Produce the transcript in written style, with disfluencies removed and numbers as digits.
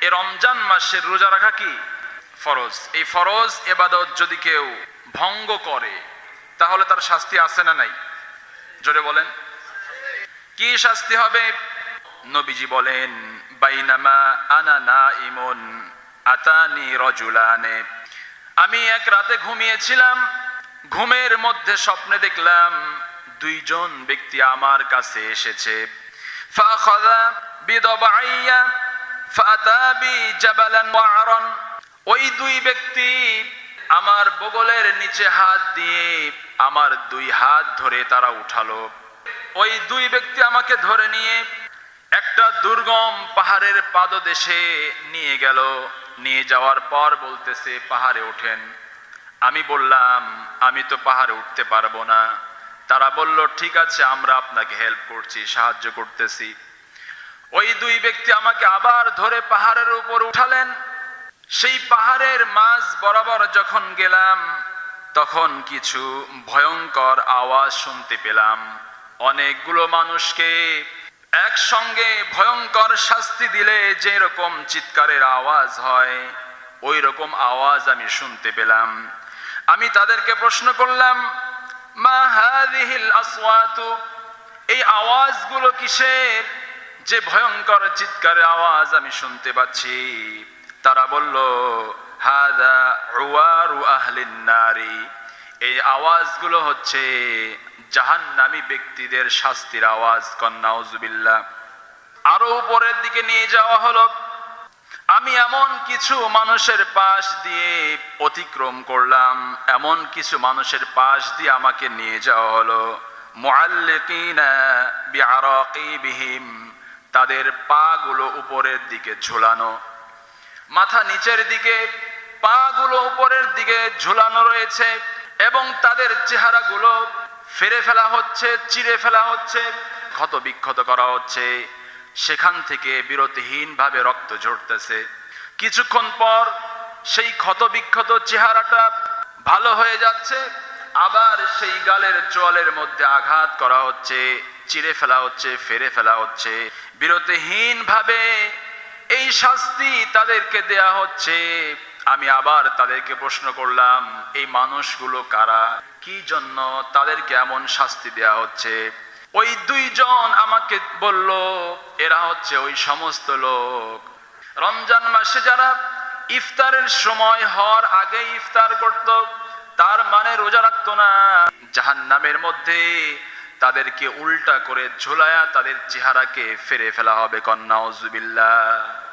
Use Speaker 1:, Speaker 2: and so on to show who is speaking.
Speaker 1: এই রমজান মাসের রোজা রাখা কি ফরজ। এই ফরজ ইবাদত যদি কেউ ভঙ্গ করে তাহলে তার শাস্তি আছে না নাই? জোরে বলেন, কি শাস্তি হবে? নবীজি বলেন, বাইনামা আনা নাইমুন আতানি রাজুলানে, আমি এক রাতে ঘুমিয়েছিলাম, ঘুমের মধ্যে স্বপ্নে দেখলাম দুইজন ব্যক্তি আমার কাছে এসেছে। ফাখাযা বিদাবাইয়া ফাতা বিজাবালান ওয়ারান, ওই দুই ব্যক্তি আমার বগলের নিচে হাত দিয়ে আমার দুই হাত ধরে তারা উঠালো। ওই দুই ব্যক্তি আমাকে ধরে নিয়ে একটা দুর্গম পাহাড়ের পাদদেশে নিয়ে গেল। নিয়ে যাওয়ার পর বলতেছে, পাহাড়ে ওঠেন। আমি বললাম, আমি তো পাহাড়ে উঠতে পারবো না। তারা বলল, ঠিক আছে, আমরা আপনাকে হেল্প করছি, সাহায্য করতেছি। ওই দুই ব্যক্তি আমাকে আবার ধরে পাহাড়ের উপর উঠালেন। সেই পাহাড়ের মাঝ বরাবর যখন গেলাম তখন কিছু ভয়ঙ্কর আওয়াজ শুনতে পেলাম। অনেকগুলো মানুষকে একসঙ্গে ভয়ঙ্কর শাস্তি দিলে যে রকম চিৎকারের আওয়াজ হয় ওই রকম আওয়াজ আমি শুনতে পেলাম। আমি তাদেরকে প্রশ্ন করলাম, মা হাযিহিল আসওয়াতু, এই আওয়াজগুলো কিসের যে ভয়ঙ্কর চিৎকারের আওয়াজ আমি শুনতে পাচ্ছি? তারা বলল, হাযা উওয়ারু আহলিন নারি, এই আওয়াজগুলো হচ্ছে জাহান্নামী ব্যক্তিদের শাস্তির আওয়াজ। নাউযুবিল্লাহ। আরো উপরের দিকে নিয়ে যাওয়া হলো। আমি এমন কিছু মানুষের পাশ দিয়ে অতিক্রম করলাম, এমন কিছু মানুষের পাশ দিয়ে আমাকে নিয়ে যাওয়া হলো। মুআল্লিকিনা বিআরাকিবিহিম, তাদের পা গুলো উপরের দিকে ঝুলানো, মাথা নিচের দিকে, পা গুলো উপরের দিকে ঝুলানো রয়েছে এবং তাদের চেহারাগুলো ফেরে ফেলা হচ্ছে, চিরে ফেলা হচ্ছে, ক্ষত বিক্ষত করা হচ্ছে। সেখান থেকে বিরতিহীন ভাবে রক্ত ঝরতেছে। কিছুক্ষণ পর সেই ক্ষত বিক্ষত চেহারাটা ভালো হয়ে যাচ্ছে, আবার সেই গালের চোয়ালের মধ্যে আঘাত করা হচ্ছে, চিরে ফেলা হচ্ছে, ফেরে ফেলা হচ্ছে। বিরতিহীন ভাবে এই শাস্তি তাদেরকে দেয়া হচ্ছে। আমি আবার তাদেরকে প্রশ্ন করলাম, এই মানুষগুলো কারা, কি জন্য তাদেরকে এমন শাস্তি দেয়া হচ্ছে? ওই দুইজন আমাকে বলল, এরা হচ্ছে ওই সমস্ত লোক রমজান মাসে যারা ইফতারের সময় হওয়ার আগে ইফতার করত, তার মানে রোজা রাখতো না। জাহান্নামের মধ্যে তাদেরকে উল্টা করে ঝুলায়া তাদের চেহারাকে ফেরে ফেলা হবে। নাউযুবিল্লাহ।